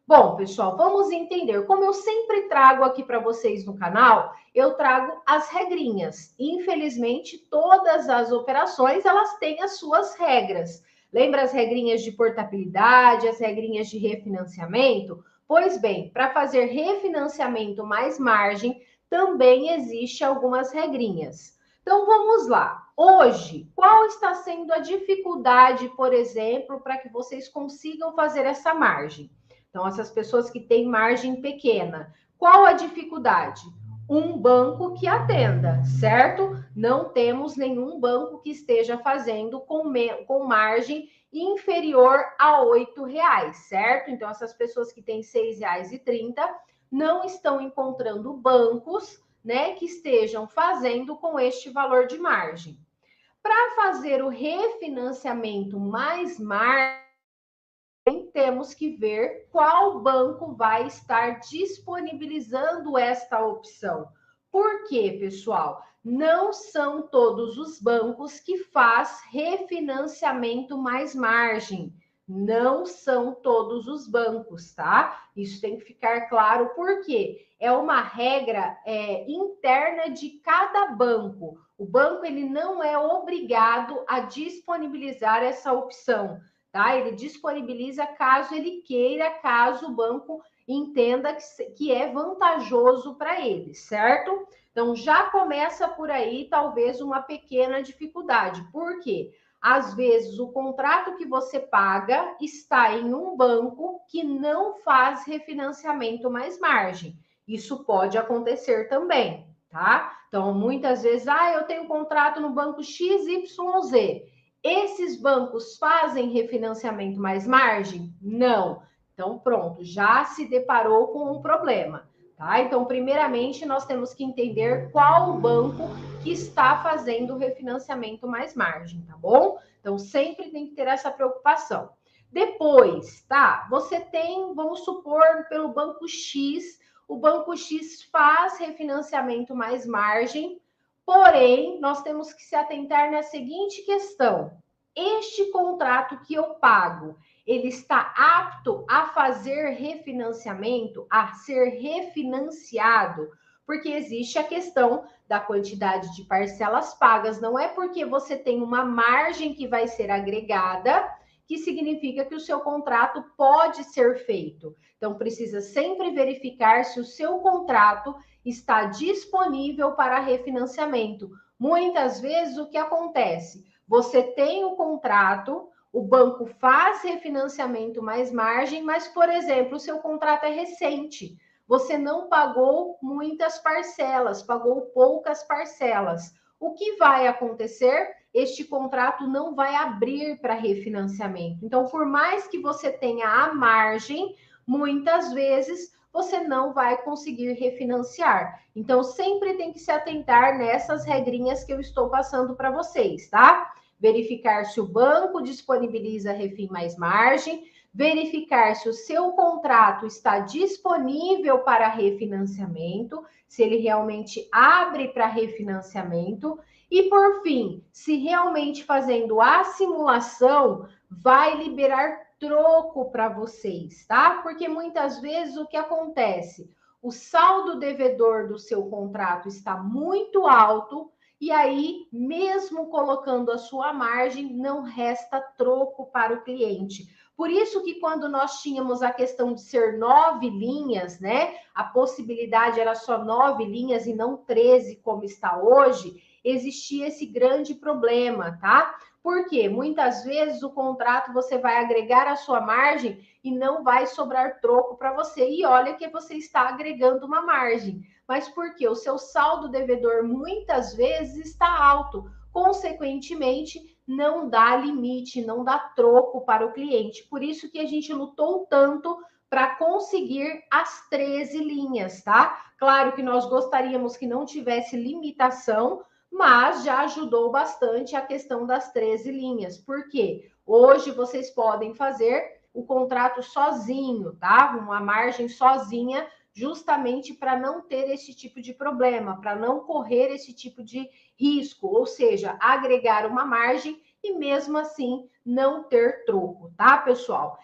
Bom, pessoal, vamos entender. Como eu sempre trago aqui para vocês no canal, eu trago as regrinhas. Infelizmente, todas as operações, elas têm as suas regras. Lembra as regrinhas de portabilidade, as regrinhas de refinanciamento? Pois bem, para fazer refinanciamento mais margem, também existe algumas regrinhas. Então, vamos lá. Hoje, qual está sendo a dificuldade, por exemplo, para que vocês consigam fazer essa margem? Então, essas pessoas que têm margem pequena, qual a dificuldade? Um banco que atenda, certo? Não temos nenhum banco que esteja fazendo com margem inferior a R$ 8, certo? Então, essas pessoas que têm R$ 6,30 não estão encontrando bancos, né, que estejam fazendo com este valor de margem. Para fazer o refinanciamento mais margem, temos que ver qual banco vai estar disponibilizando esta opção. Por quê, pessoal? Não são todos os bancos que faz refinanciamento mais margem. Não são todos os bancos, tá? Isso tem que ficar claro, porque é uma regra interna de cada banco. O banco ele não é obrigado a disponibilizar essa opção. Tá? Ele disponibiliza caso ele queira, caso o banco entenda que é vantajoso para ele, certo? Então já começa por aí talvez uma pequena dificuldade. Por quê? Às vezes o contrato que você paga está em um banco que não faz refinanciamento mais margem. Isso pode acontecer também, tá? Então muitas vezes, eu tenho um contrato no banco XYZ. Esses bancos fazem refinanciamento mais margem? Não. Então, pronto, já se deparou com um problema, tá? Então, primeiramente, nós temos que entender qual o banco que está fazendo o refinanciamento mais margem, tá bom? Então, sempre tem que ter essa preocupação. Depois, tá? Você tem, vamos supor, pelo banco X, o banco X faz refinanciamento mais margem. Porém, nós temos que se atentar na seguinte questão: este contrato que eu pago, ele está apto a fazer refinanciamento, a ser refinanciado? Porque existe a questão da quantidade de parcelas pagas. Não é porque você tem uma margem que vai ser agregada que significa que o seu contrato pode ser feito. Então, precisa sempre verificar se o seu contrato está disponível para refinanciamento. Muitas vezes, o que acontece? Você tem o contrato, o banco faz refinanciamento mais margem, mas, por exemplo, o seu contrato é recente. Você não pagou muitas parcelas, pagou poucas parcelas. O que vai acontecer? Este contrato não vai abrir para refinanciamento. Então, por mais que você tenha a margem, muitas vezes você não vai conseguir refinanciar. Então, sempre tem que se atentar nessas regrinhas que eu estou passando para vocês, tá? Verificar se o banco disponibiliza refim mais margem, verificar se o seu contrato está disponível para refinanciamento, se ele realmente abre para refinanciamento, e por fim, se realmente fazendo a simulação vai liberar troco para vocês, tá? Porque muitas vezes o que acontece? O saldo devedor do seu contrato está muito alto e aí, mesmo colocando a sua margem, não resta troco para o cliente. Por isso que quando nós tínhamos a questão de ser 9 linhas, né? A possibilidade era só 9 linhas e não 13 como está hoje, existia esse grande problema, tá? Porque muitas vezes o contrato você vai agregar a sua margem e não vai sobrar troco para você. E olha que você está agregando uma margem. Mas porque o seu saldo devedor muitas vezes está alto. Consequentemente, não dá limite, não dá troco para o cliente. Por isso que a gente lutou tanto para conseguir as 13 linhas, tá? Claro que nós gostaríamos que não tivesse limitação, mas já ajudou bastante a questão das 13 linhas. Por quê? Hoje vocês podem fazer o contrato sozinho, tá? Uma margem sozinha, justamente para não ter esse tipo de problema, para não correr esse tipo de risco, ou seja, agregar uma margem e mesmo assim não ter troco, tá, pessoal?